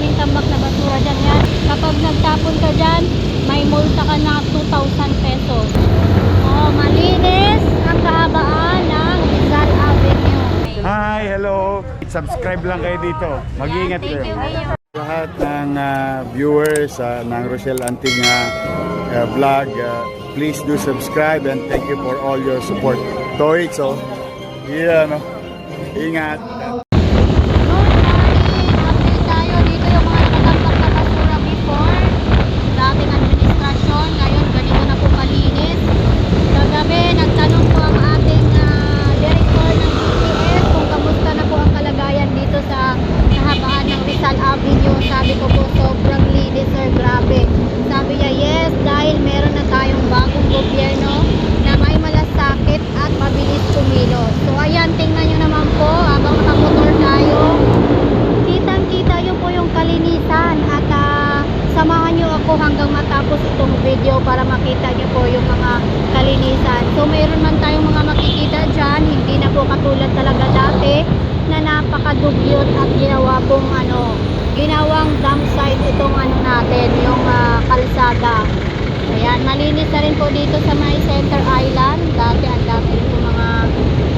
daming tambak na basura dyan. Yan. Kapag nagtapon ka dyan, may multa ka na 2,000 pesos. Oh, malinis ang kahabaan ng Rizal Avenue. Hi, hello. Subscribe lang kayo dito. Mag-iingat Thank kayo. you. Lahat ng viewers ng Rochelle Antigna vlog, please do subscribe and thank you for all your support. Toy, so, yeah, no? Ingat. Update tayo dito yung mga nakatambak na basura before. Dating administrasyon, ngayon ganito na po malinis. Kagabi, nagtanong po ang ating director ng DPS kung kamusta na po ang kalagayan dito sa kahabaan ng Rizal Avenue. Sabi ko po, sobrang linis sir, grabe. Sabi niya, yes, dahil meron na tayong bagong gobyerno na may malasakit at mabilis kumilos. So ayan, tingnan nyo naman po, habang nakamotor tayo, kitang-kita yun po yung kalinisan. At samahan nyo ako hanggang matapos itong video para makita nyo po yung mga kalinisan. So mayroon man tayong mga makikita dyan, hindi na po katulad talaga dati na napakadugyot at ginawa pong ginawang dump site itong natin, yung kalsada. Ayan, malinis na rin po dito sa may Center Island. Dati ang dami rin po mga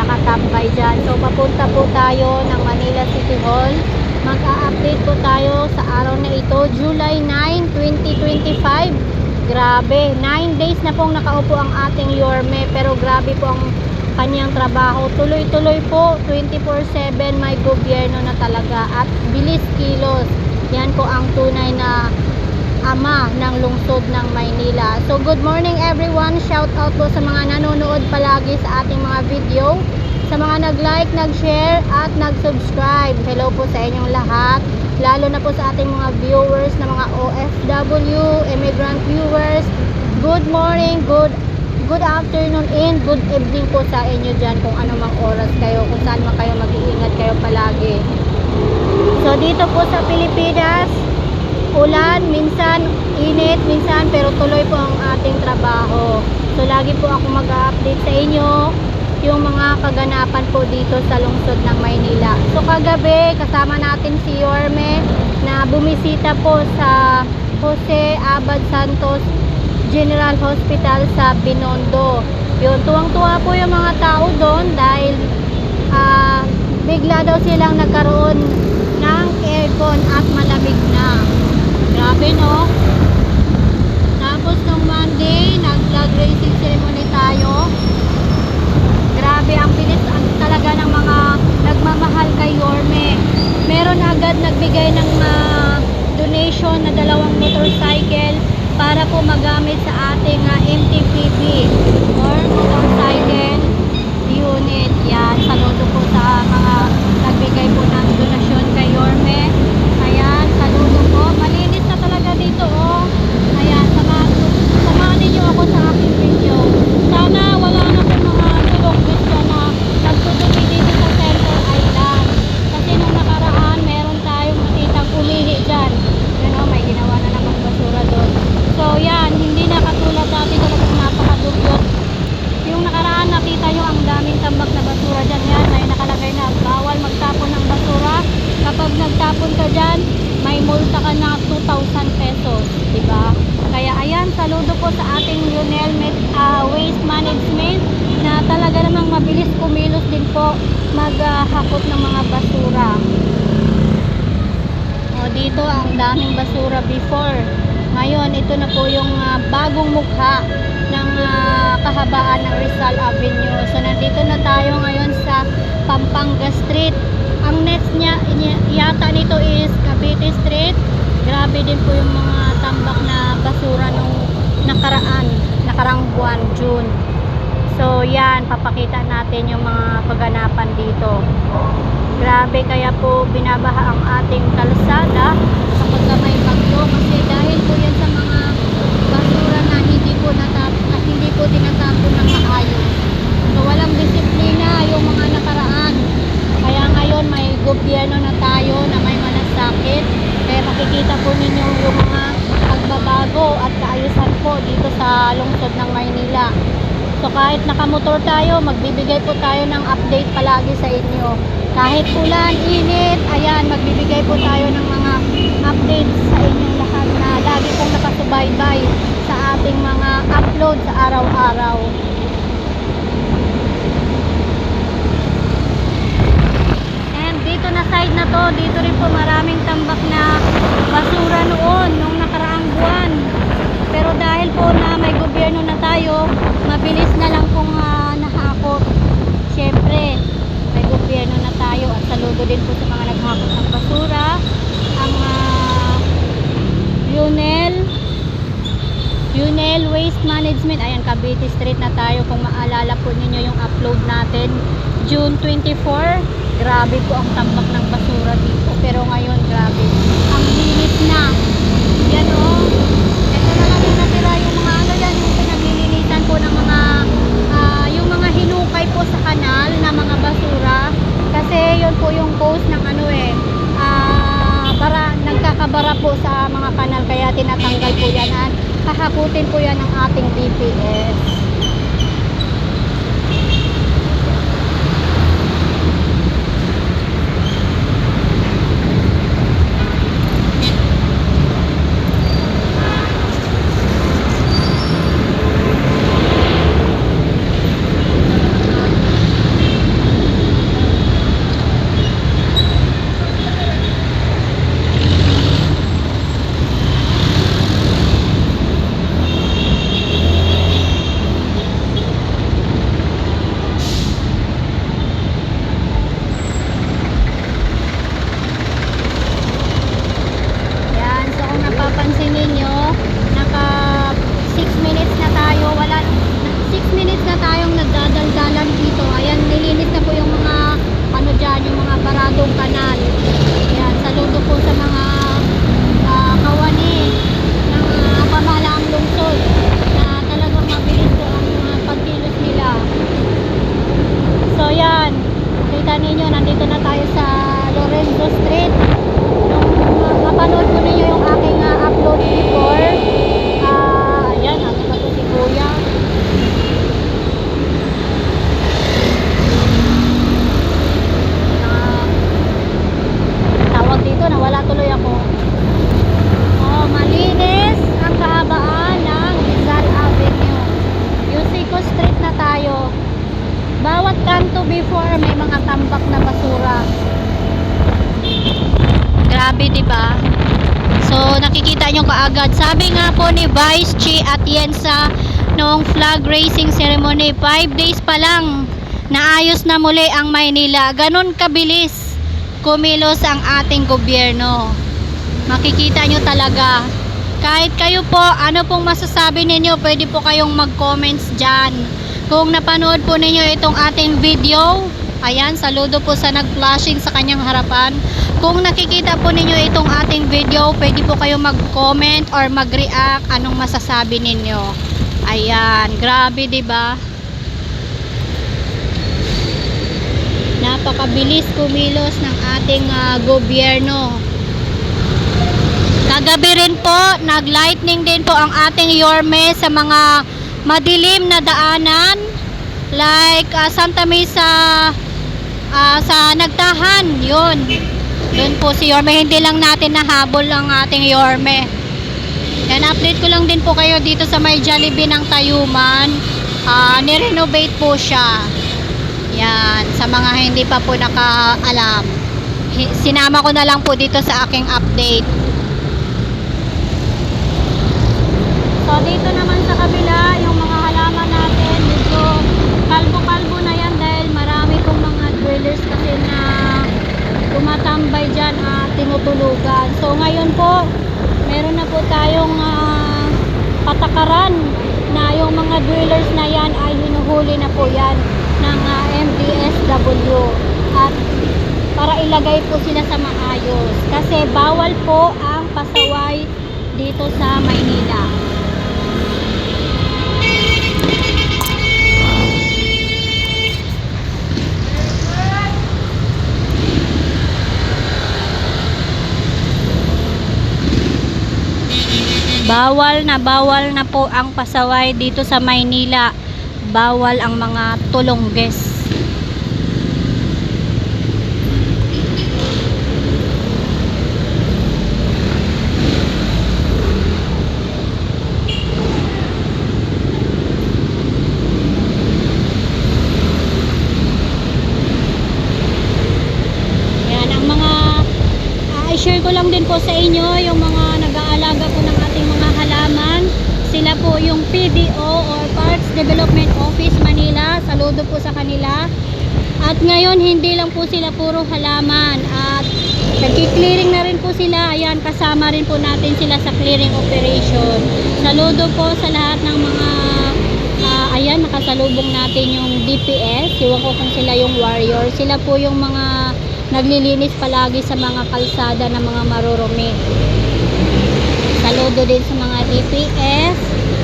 nakatambay dyan. So papunta po tayo ng Manila City Hall. Mag-a-update po tayo sa araw na ito, July 9, 2025. Grabe, 9 days na pong nakaupo ang ating Yorme, pero grabe po ang kanyang trabaho. Tuloy-tuloy po, 24/7 may gobyerno na talaga at bilis kilos. Yan po ang tunay na ama ng lungsod ng Maynila. So good morning everyone, shout out po sa mga nanonood palagi sa ating mga video, sa mga nag-like, nag-share at nag-subscribe. Hello po sa inyong lahat, lalo na po sa ating mga viewers na mga OFW, immigrant viewers. Good morning, good afternoon and good evening po sa inyo dyan kung anumang oras kayo, kung saan man kayo, mag-iingat kayo palagi. So dito po sa Pilipinas, ulan, minsan init, minsan, pero tuloy po ang ating trabaho. So lagi po ako mag-update sa inyo yung mga kaganapan po dito sa lungsod ng Maynila. So kagabi kasama natin si Yorme na bumisita po sa Jose Abad Santos General Hospital sa Binondo. Yun, tuwang-tuwa po yung mga tao doon dahil bigla daw silang nagkaroon ng aircon at malamig na. Grabe, no? Tapos nung Monday, nag-flag raising ceremony tayo. Grabe, ang bilis talaga ng mga nagmamahal kay Yorme. Meron agad nagbigay ng donation na 2 motorcycle para po magamit sa ating MTPP or motorcycle unit. Yan, saludo po sa mga nagbigay po ng donasyon kay Yorme. Ayan, saludo po. Malinis na talaga dito, oh. Ayan, samahan ninyo ako sa aking video. Sana wala na po mga tulog dito na nagtutuloy dito sa Center Island. Kasi nung nakaraan, meron tayong makitang umihi dyan. Yan, oh, may ginawa na naman basura doon. So yan, hindi na katulad dati talagang napakadugyot. Yung nakaraan nakita nyo ang daming tambak na basura dyan. Yan, may nakalagay na bawal magtapon ng basura. Kapag nagtapon ka dyan, may multa ka na 2,000 pesos, diba? Kaya ayan, saludo po sa ating Lionel Waste Management na talaga namang mabilis kumilos din po maghakot ng mga basura. O, dito ang daming basura before. Ngayon, ito na po yung bagong mukha ng kahabaan ng Rizal Avenue. So, nandito na tayo ngayon sa Pampanga Street. Ang next niya, yata nito is Cavite Street. Grabe din po yung mga tambak na basura nung nakarang buwan, June. So, yan, papakita natin yung mga kaganapan dito. Grabe, kaya po binabaha ang ating kalsada kapag may bagyo kasi dahil po yan sa mga basura na hindi po tinatapon ng maayos. So walang disiplina yung mga nakaraan. Kaya ngayon may gobyerno na tayo na may malasakit. Kaya makikita po ninyo yung mga pagbabago at kaayusan po dito sa lungsod ng Maynila. So kahit nakamotor tayo, magbibigay po tayo ng update palagi sa inyo. Kahit ulan, init, ayan, magbibigay po tayo ng mga side na to, dito rin po maraming tambak na basura noon, nung nakaraang buwan. Pero dahil po na may gobyerno na tayo, mabilis na lang pong nahakot. Siyempre, may gobyerno na tayo at saludo din po sa mga naghakot ng basura. Ang Yunel Waste Management, ayan, Cavite Street na tayo. Kung maalala po ninyo yung upload natin June 24, grabe po ang tambak ng basura dito, pero ngayon grabe, ang linis na. Yan o, ito na lang yung natira, yung mga ano yan, yung pinaglilinisan po ng mga yung mga hinukay po sa kanal na mga basura, kasi yun po yung cause ng ano nagkakabara po sa mga kanal, kaya tinatanggal po yan at hahakutin po yan ng ating DPS. Napapansin ninyo, naka 6 minutes na tayo, 6 minutes na tayong nagdadaldalan dito. Ayan, nilinis na po yung mga ano dyan, yung mga baradong kanal. Ayan, saludo po sa mga kawani ng pamahalaang lungsod na talagang mabilis po ang pagkilos nila. So yan, kita ninyo, nandito na tayo sa Lorenzo Street. Mapanood po ninyo yung aking upload before. Ayan, natin na po si Kuya. Tawag dito, nawala tuloy ako. Oh, malinis ang kahabaan ng Rizal Avenue. Yusico Street na tayo. Bawat kanto before may mga tambak na basura. Grabe, diba? So, nakikita nyo kaagad. Sabi nga po ni Vice Chi Atienza noong flag raising ceremony, 5 days pa lang naayos na muli ang Maynila. Ganon kabilis kumilos ang ating gobyerno. Makikita nyo talaga. Kahit kayo po, ano pong masasabi ninyo, pwede po kayong mag-comments dyan. Kung napanood po ninyo itong ating video, ayan, saludo po sa nag-flashing sa kanyang harapan. Kung nakikita po ninyo itong ating video, pwede po kayo mag-comment or mag-react anong masasabi ninyo. Ayan, grabe, 'di ba? Napakabilis kumilos ng ating gobyerno. Kagabi rin po, nag-lightning din po ang ating Yorme sa mga madilim na daanan like Santa Mesa, sa Nagtahan, yun. Doon po si Yorme, hindi lang natin nahabol ang ating Yorme. Yan, update ko lang din po kayo dito sa may Jollibee ng Tayuman. Nirenovate po siya. Yan, sa mga hindi pa po nakaalam. Sinama ko na lang po dito sa aking update. So, dito naman sa kabila, yung mga halaman natin, medyo kalbo-kalbo na yan dahil marami pong mga dwellers kasi na tumatambay dyan at tinutulugan. So ngayon po, meron na po tayong patakaran na yung mga dwellers na yan ay hinuhuli na po yan ng MDSW at para ilagay po sila sa maayos kasi bawal po ang pasaway dito sa Maynila. Bawal na po ang pasaway dito sa Maynila. Bawal ang mga tulongges. Yan ang mga i-share ko lang din po sa inyo yung mga nag-aalaga po ng ating mga halaman. Sila po yung PDO or Parks Development Office Manila. Saludo po sa kanila. At ngayon hindi lang po sila puro halaman at nagki-clearing na rin po sila. Ayan, kasama rin po natin sila sa clearing operation. Saludo po sa lahat ng mga ayan, nakasalubong natin yung DPS. Iwan ko kung sila yung warrior. Sila po yung mga naglilinis palagi sa mga kalsada ng mga marurumi. Saludo din sa mga DPS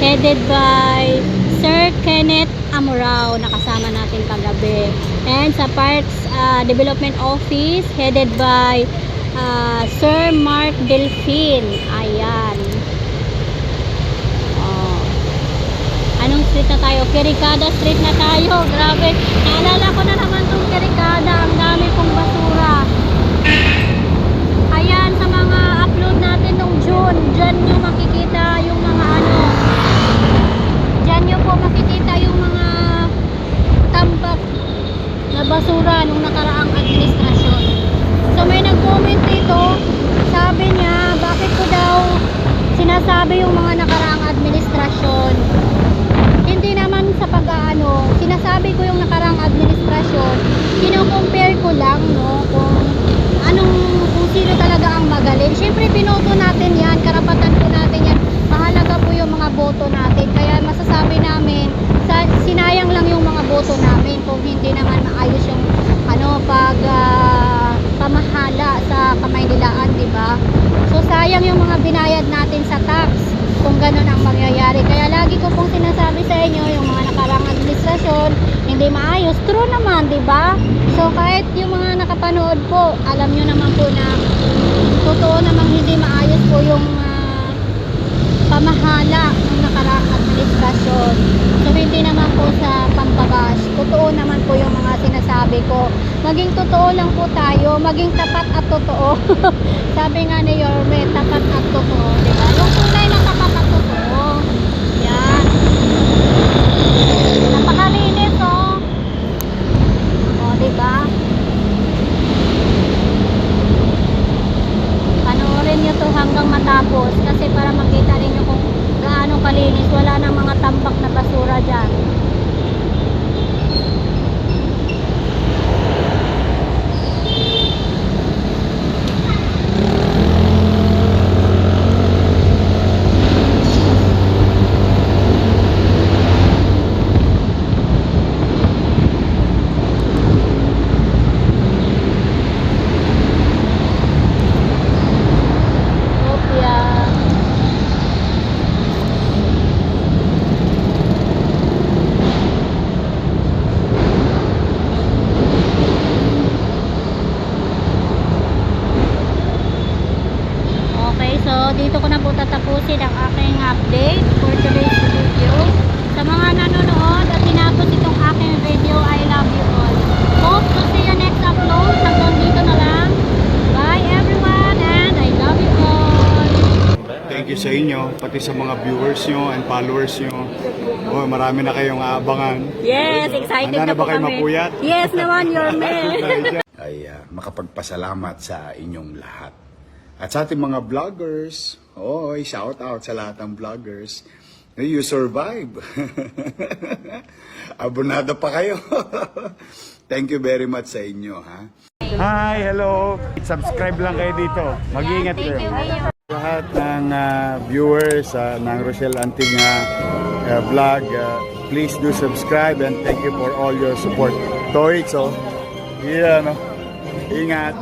headed by Sir Kenneth Amorao, nakasama natin kagabi. And sa Parks Development Office headed by Sir Mark Delfin. Ayan. Anong street na tayo? Quiricada Street na tayo. Grabe. Naalala ko na naman itong Quiricada. Ang dami pong basura. Ayan, sa mga upload natin nung June, dyan nyo makikita yung mga dyan nyo po makikita yung mga tambak na basura nung nakaraang administrasyon. So may nag-comment dito. Sabi niya, bakit ko daw sinasabi yung mga nakaraang administrasyon? Hindi naman sa pag-aano, sinasabi ko yung nakarang administrasyon, kino-compare ko lang, no, kung sino talaga ang magaling. Siyempre, binoto natin yan, karapatan po natin yan, mahalaga po yung mga boto natin, kaya masasabi namin, sinayang lang yung mga boto namin kung hindi naman maayos yung, pamahala sa Kamaynilaan, di ba? So, sayang yung mga binayad natin sa tax, kung ganun ang mangyayari. Kaya lagi ko pong sinasabi sa inyo, yung mga nakarang administrasyon, hindi maayos. True naman, di ba? So, kahit yung mga nakapanood po, alam nyo naman po na totoo namang hindi maayos po yung pamahala ng nakarang administrasyon. So, hindi naman po sa pambabash. Totoo naman po yung mga sinasabi ko. Maging totoo lang po tayo, maging tapat at totoo. Sabi nga ni Yorme, tapat at totoo, di ba? Yung tunay na tapat at totoo. Yan. Napakalinis, oh. O, di ba? Panoorin nyo to hanggang matapos kasi para makita ninyo kung gaano kalinis. Wala nang mga tambak na basura dyan. Dito ko na po tatapusin ang aking update for today's video. Sa mga nanonood at tinapos itong aking video, I love you all. Hope to see you next upload. Hanggang dito na lang. Bye everyone and I love you all. Thank you sa inyo, pati sa mga viewers nyo and followers nyo. Oh, marami na kayong aabangan. Yes, excited Handa na na ba po kayo kami. mapuyat? Yes naman, Yorme. Ay makapagpasalamat sa inyong lahat. At sa ating mga vloggers, shout out sa lahat ng vloggers. You survive. Abonado pa kayo. Thank you very much sa inyo, ha. Hi, hello. Subscribe lang kayo dito. Mag-iingat kayo. Lahat ng viewers ng Rochelle Antigna vlog, please do subscribe and thank you for all your support. Toits, ingat.